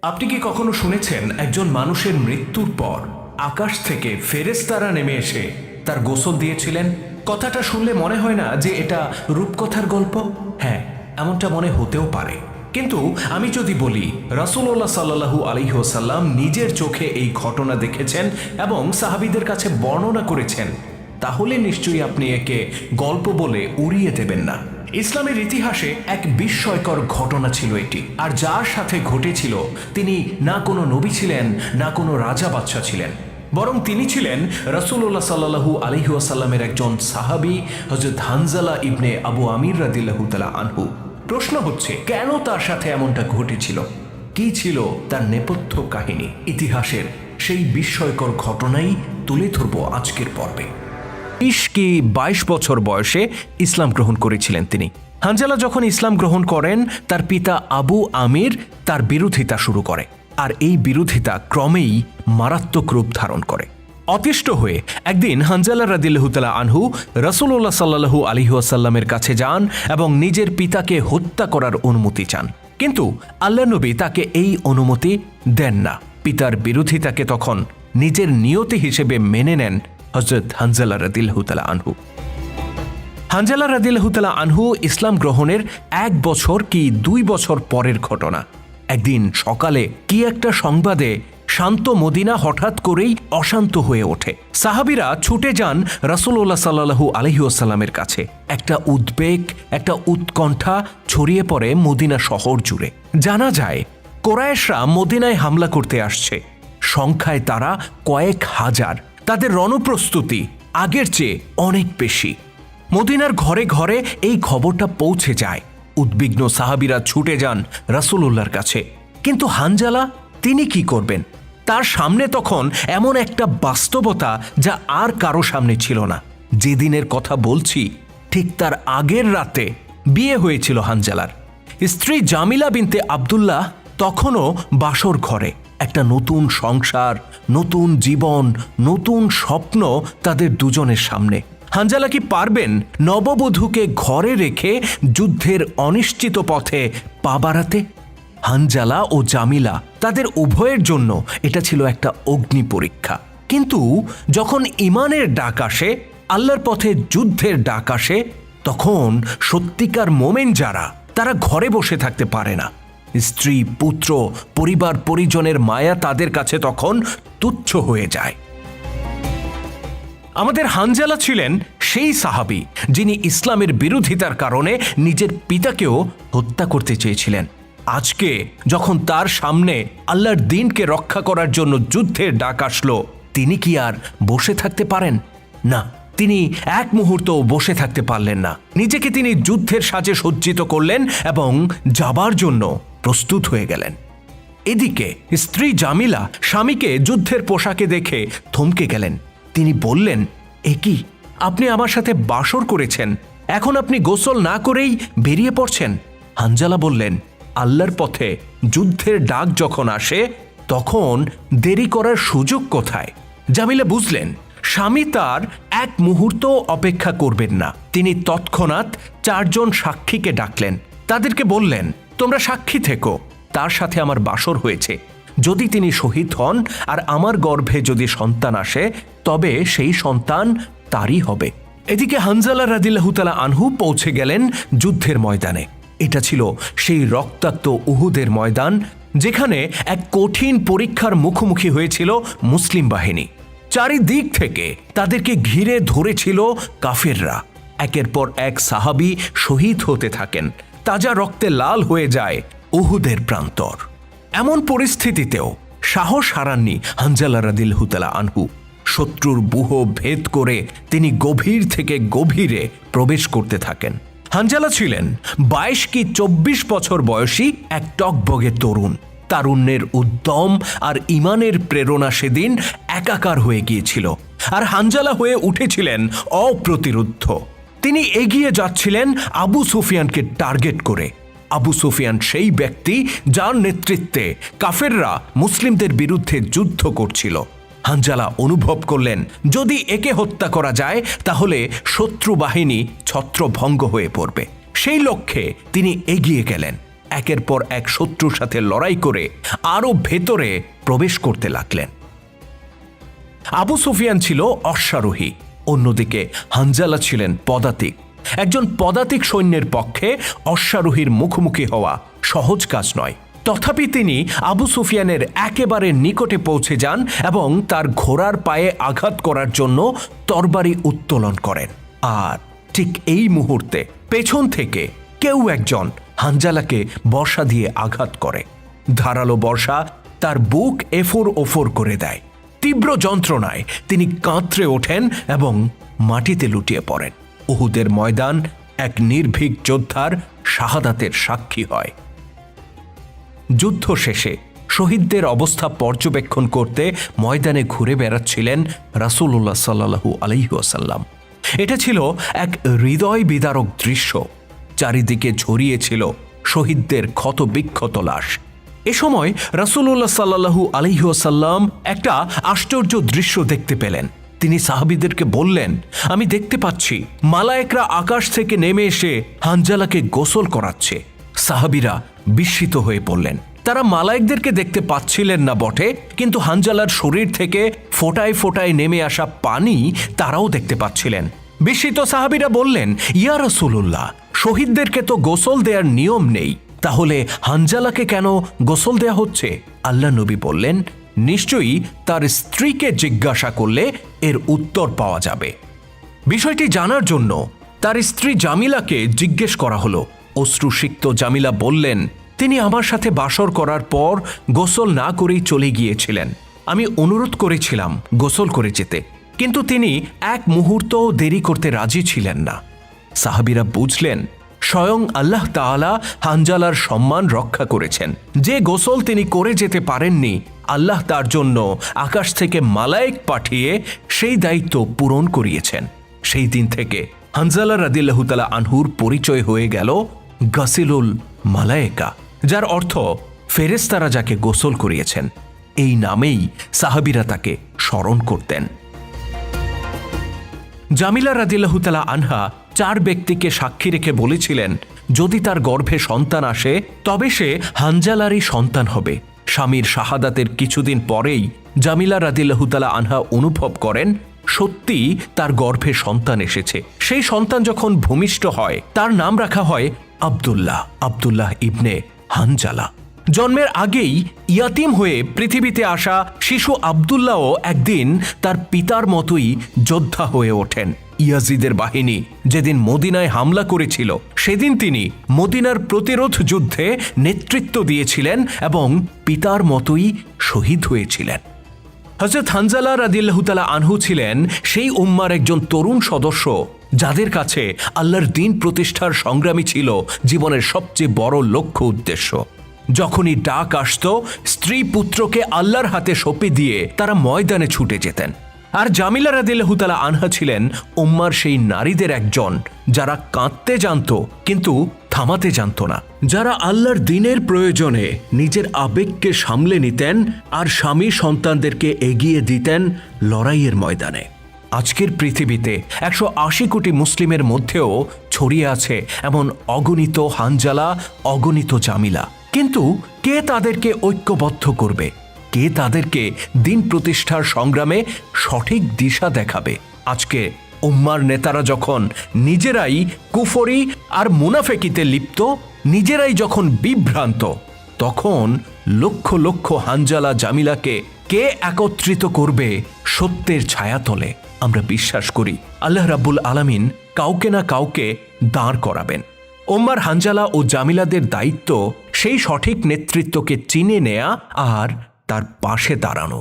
আপনি কি কখনো শুনেছেন একজন মানুষের মৃত্যুর পর আকাশ থেকে ফেরেশতারা নেমে এসে তার গোসল দিয়েছিলেন? কথাটা শুনলে মনে হয় না যে এটা রূপকথার গল্প? হ্যাঁ, এমনটা মনে হতেও পারে, কিন্তু আমি যদি বলি রাসূলুল্লাহ সাল্লাল্লাহু আলাইহি ওয়াসাল্লাম নিজের চোখে এই ঘটনা দেখেছেন এবং সাহাবীদের কাছে বর্ণনা করেছেন, তাহলে নিশ্চয়ই আপনি একে গল্প বলে উড়িয়ে দেবেন না। ইসলামের ইতিহাসে এক বিস্ময়কর ঘটনা ছিল এটি, আর যার সাথে ঘটেছিল তিনি না কোনো নবী ছিলেন, না কোনো রাজা বাদশা ছিলেন, বরং তিনি ছিলেন রাসূলুল্লাহ সাল্লাল্লাহু আলাইহি ওয়াসাল্লামের একজন সাহাবী, হযরত হানজালা ইবনে আবু আমির রাদিয়াল্লাহু তাআলা আনহু। প্রশ্ন হচ্ছে, কেন তার সাথে এমনটা ঘটেছিল? কি ছিল তার নেপথ্য কাহিনী? ইতিহাসের সেই বিস্ময়কর ঘটনাই তুলে ধরব আজকের পর্বে। 22 বছর বয়সে ইসলাম গ্রহণ করেছিলেন তিনি। হানজালা যখন ইসলাম গ্রহণ করেন, তার পিতা আবু আমির তার বিরোধিতা শুরু করে, আর এই বিরোধিতা ক্রমেই মারাত্মক রূপ ধারণ করে। অতিষ্ঠ হয়ে একদিন হানজালা রাদিয়াল্লাহু তাআলা আনহু রাসূলুল্লাহ সাল্লাল্লাহু আলাইহি ওয়াসাল্লামের কাছে যান এবং নিজের পিতাকে হত্যা করার অনুমতি চান, কিন্তু আল্লাহর নবী তাকে এই অনুমতি দেন না। পিতার বিরোধিতাকে তখন নিজের নিয়তি হিসেবে মেনে নেন হযরত হানজালা রাদিয়াল্লাহু তাআলা আনহু। হানজালা রাদিয়াল্লাহু তাআলা আনহু ইসলাম গ্রহণের 1 বছর কি 2 বছর পরের ঘটনা। একদিন সকালে কি একটা সংবাদে শান্ত মদিনা হঠাৎ করেই অশান্ত হয়ে ওঠে। সাহাবীরা ছুটে যান রাসূলুল্লাহ সাল্লাল্লাহু আলাইহি ওয়াসাল্লামের কাছে। একটা উদ্বেগ, একটা উৎকণ্ঠা ছড়িয়ে পড়ে মদিনা শহর জুড়ে। জানা যায় কুরাইশরা মদিনায় হামলা করতে আসছে। সংখ্যায় তারা কয়েক হাজার। তাদের রণপ্রস্তুতি আগের চেয়ে অনেক বেশি। মদিনার ঘরে ঘরে এই খবরটা পৌঁছে যায়। উদ্বিগ্ন সাহাবীরা ছুটে যান রাসূলুল্লাহর কাছে, কিন্তু হানজালা তিনি কি করবেন? তার সামনে তখন এমন একটা বাস্তবতা যা আর কারো সামনে ছিল না। যেদিনের কথা বলছি ঠিক তার আগের রাতে বিয়ে হয়েছিল হানজালার। স্ত্রী জামিলা বিনতে আব্দুল্লাহ তখনও বাসর ঘরে। একটা নতুন সংসার, নতুন জীবন, নতুন স্বপ্ন তাদের দুজনের সামনে। হানজালা কি পারবেন নববধূকে ঘরে রেখে যুদ্ধের অনিশ্চিত পথে পা বাড়াতে? হানজালা ও জামিলা তাদের উভয়ের জন্য এটা ছিল একটা অগ্নি পরীক্ষা। কিন্তু যখন ঈমানের ডাক আসে, আল্লাহর পথে যুদ্ধের ডাক আসে, তখন সত্যিকার মোমেন যারা, তারা ঘরে বসে থাকতে পারে না। স্ত্রী, পুত্র, পরিবার পরিজনের মায়া তাদের কাছে তখন তুচ্ছ হয়ে যায়। আমাদের হানজালা ছিলেন সেই সাহাবী যিনি ইসলামের বিরোধিতার কারণে নিজের পিতাকেও হত্যা করতে চেয়েছিলেন। আজকে যখন তার সামনে আল্লাহর দ্বীনকে রক্ষা করার জন্য যুদ্ধের ডাক আসলো, তিনি কি আর বসে থাকতে পারেন? না, তিনি এক মুহূর্তও বসে থাকতে পারলেন না। নিজেকে তিনি যুদ্ধের সাজে সজ্জিত করলেন এবং যাবার জন্য প্রস্তুত হয়ে গেলেন। এদিকে স্ত্রী জামিলা স্বামীকে যুদ্ধের পোশাকে দেখে থমকে গেলেন। তিনি বললেন, এ কি, আপনি আমার সাথে বাসর করেছেন, এখন আপনি গোসল না করেই বেরিয়ে পড়ছেন? হানজালা বললেন, আল্লাহর পথে যুদ্ধের ডাক যখন আসে তখন দেরি করার সুযোগ কোথায়? জামিলা বুঝলেন স্বামী তার এক মুহূর্ত অপেক্ষা করবেন না। তিনি তৎক্ষণাৎ 4 জন সাক্ষীকে ডাকলেন। তাদেরকে বললেন, তোমরা সাক্ষী থেকো, তার সাথে আমার বাসর হয়েছে। যদি তিনি শহীদ হন আর আমার গর্ভে যদি সন্তান আসে, তবে সেই সন্তান তারই হবে। এদিকে হানজালা রাদিয়াল্লাহু তাআলা আনহু পৌঁছে গেলেন যুদ্ধের ময়দানে। এটা ছিল সেই রক্তাক্ত উহুদের ময়দান, যেখানে এক কঠিন পরীক্ষার মুখোমুখি হয়েছিল মুসলিম বাহিনী। চারিদিক থেকে তাদেরকে ঘিরে ধরেছিল কাফেররা। একের পর এক সাহাবী শহীদ হতে থাকেন। তাজা রক্তে লাল হয়ে যায় উহুদের প্রান্তর। এমন পরিস্থিতিতেও সাহস হারাননি হানজালা রাদিয়াল্লাহু তাআলা আনহু। শত্রুর ব্যূহ ভেদ করে তিনি গভীর থেকে গভীরে প্রবেশ করতে থাকেন। হানজালা ছিলেন 22 কি 24 বছর বয়সী এক টকবগে তরুণ। তারুণ্যের উদ্যম আর ঈমানের প্রেরণা সেদিন একাকার হয়ে গিয়েছিল, আর হানজালা হয়ে উঠেছিলেন অপ্রতিরোধ্য। তিনি এগিয়ে যাচ্ছিলেন আবু সুফিয়ানকে টার্গেট করে। আবু সুফিয়ান সেই ব্যক্তি যার নেতৃত্বে কাফেররা মুসলিমদের বিরুদ্ধে যুদ্ধ করছিল। হানজালা অনুভব করলেন, যদি একে হত্যা করা যায় তাহলে শত্রু বাহিনী ছত্রভঙ্গ হয়ে পড়বে। সেই লক্ষ্যে তিনি এগিয়ে গেলেন। একের পর এক শত্রুর সাথে লড়াই করে আরও ভেতরে প্রবেশ করতে লাগলেন। আবু সুফিয়ান ছিল অশ্বারোহী, অন্যদিকে হানজালা ছিলেন পদাতিক। একজন পদাতিক সৈন্যের পক্ষে অশ্বারোহীর মুখোমুখি হওয়া সহজ কাজ নয়। তথাপি তিনি আবু সুফিয়ানের একেবারে নিকটে পৌঁছে যান এবং তার ঘোড়ার পায়ে আঘাত করার জন্য তরবারি উত্তোলন করেন। আর ঠিক এই মুহূর্তে পেছন থেকে কেউ একজন হানজালাকে বর্শা দিয়ে আঘাত করে। ধারালো বর্শা তার বুক এফোর ওফোর করে দেয়। তীব্র যন্ত্রণায় তিনি কাঁতরে ওঠেন এবং মাটিতে লুটিয়ে পড়েন। উহুদের ময়দান এক নির্ভীক যোদ্ধার শাহাদাতের সাক্ষী হয়। যুদ্ধ শেষে শহীদদের অবস্থা পর্যবেক্ষণ করতে ময়দানে ঘুরে বেড়াচ্ছিলেন রাসূলুল্লাহ সাল্লাল্লাহু আলাইহি ওয়াসাল্লাম। এটা ছিল এক হৃদয় বিদারক দৃশ্য। চারিদিকে ছড়িয়েছিল শহীদদের ক্ষতবিক্ষত লাশ। এ সময় রাসূলুল্লাহ সাল্লাল্লাহু আলাইহি ওয়াসাল্লাম একটা আশ্চর্য দৃশ্য দেখতে পেলেন। তিনি সাহাবীদেরকে বললেন, আমি দেখতে পাচ্ছি মালায়েকরা আকাশ থেকে নেমে এসে হানজালাকে গোসল করাচ্ছে। সাহাবীরা বিস্মিত হয়ে পড়লেন। তারা মালায়েকদেরকে দেখতে পাচ্ছিলেন না বটে, কিন্তু হানজালার শরীর থেকে ফোঁটায় ফোঁটায় নেমে আসা পানি তারাও দেখতে পাচ্ছিলেন। বিস্মিত সাহাবীরা বললেন, ইয়া রাসূলুল্লাহ, শহীদদেরকে তো গোসল দেওয়ার নিয়ম নেই, তাহলে হানজালাকে কেন গোসল দেয়া হচ্ছে? আল্লাহ নবী বললেন, নিশ্চয়ই তার স্ত্রীকে জিজ্ঞাসা করলে এর উত্তর পাওয়া যাবে। বিষয়টি জানার জন্য তার স্ত্রী জামিলাকে জিজ্ঞেস করা হলো। অশ্রুসিক্ত জামিলা বললেন, তিনি আমার সাথে বাসর করার পর গোসল না করেই চলে গিয়েছিলেন। আমি অনুরোধ করেছিলাম গোসল করে যেতে, কিন্তু তিনি এক মুহূর্তও দেরি করতে রাজি ছিলেন না। সাহাবীরা বুঝলেন স্বয়ং আল্লাহ তাআলা হানজালার সম্মান রক্ষা করেছেন। যে গোসল তিনি করে যেতে পারেননি, আল্লাহ তার জন্য আকাশ থেকে মালায়েক পাঠিয়ে সেই দায়িত্ব পূরণ করিয়েছেন। সেই দিন থেকে হানজালা রাদিয়াল্লাহু তাআলা আনহুর পরিচয় হয়ে গেল গাসিলুল মালায়েকা, যার অর্থ ফেরেশতারা যাকে গোসল করিয়েছেন। এই নামেই সাহাবীরা তাকে স্মরণ করতেন। জামিলা রাদিয়াল্লাহু তাআলা আনহা 4 ব্যক্তিকে সাক্ষী রেখে বলেছিলেন, যদি তার গর্ভে সন্তান আসে তবে সে হানজালারই সন্তান হবে। স্বামীর শাহাদাতের কিছুদিন পরেই জামিলা রাদিয়াল্লাহু তাআলা আনহা অনুভব করেন সত্যি তার গর্ভে সন্তান এসেছে। সেই সন্তান যখন ভূমিষ্ঠ হয় তার নাম রাখা হয় আব্দুল্লাহ ইবনে হানজালা। জন্মের আগেই ইয়াতিম হয়ে পৃথিবীতে আসা শিশু আব্দুল্লাহও একদিন তার পিতার মতোই যোদ্ধা হয়ে ওঠেন। ইয়াজিদের বাহিনী যেদিন মদিনায় হামলা করেছিল, সেদিন তিনি মদিনার প্রতিরোধ যুদ্ধে নেতৃত্ব দিয়েছিলেন এবং পিতার মতোই শহীদ হয়েছিলেন। হযরত হানজালা রাদিয়াল্লাহু তাআলা আনহু ছিলেন সেই উম্মার একজন তরুণ সদস্য, যাদের কাছে আল্লাহর দ্বীন প্রতিষ্ঠার সংগ্রামী ছিল জীবনের সবচেয়ে বড় লক্ষ্য উদ্দেশ্য। যখনই ডাক আসত, স্ত্রী পুত্রকে আল্লাহর হাতে সঁপে দিয়ে তারা ময়দানে ছুটে যেতেন। আর জামিলা রাদিয়াল্লাহু তাআলা আনহা ছিলেন উম্মার সেই নারীদের একজন, যারা কাঁদতে জানত কিন্তু থামাতে জানত না, যারা আল্লাহর দ্বীনের প্রয়োজনে নিজের আবেগকে সামলে নিতেন আর স্বামী সন্তানদেরকে এগিয়ে দিতেন লড়াইয়ের ময়দানে। আজকের পৃথিবীতে 180 কোটি মুসলিমের মধ্যেও ছড়িয়ে আছে এমন অগণিত হানজালা, অগণিত জামিলা, কিন্তু কে তাদেরকে ঐক্যবদ্ধ করবে? কে তাদেরকে দ্বীন প্রতিষ্ঠার সংগ্রামে সঠিক দিশা দেখাবে? আজকে উম্মার নেতারা যখন নিজেরাই কুফরি আর মুনাফেকিতে লিপ্ত, নিজেরাই যখন বিভ্রান্ত, তখন লক্ষ লক্ষ হানজালা জামিলাকে কে একত্রিত করবে সত্যের ছায়াতলে? আমরা বিশ্বাস করি আল্লাহ রাব্বুল আলামিন কাউকে না কাউকে দাঁড় করাবেন। উম্মার হানজালা ও জামিলাদের দায়িত্ব সেই সঠিক নেতৃত্বকে চিনে নেয়া আর তার পাশে দাঁড়ানো।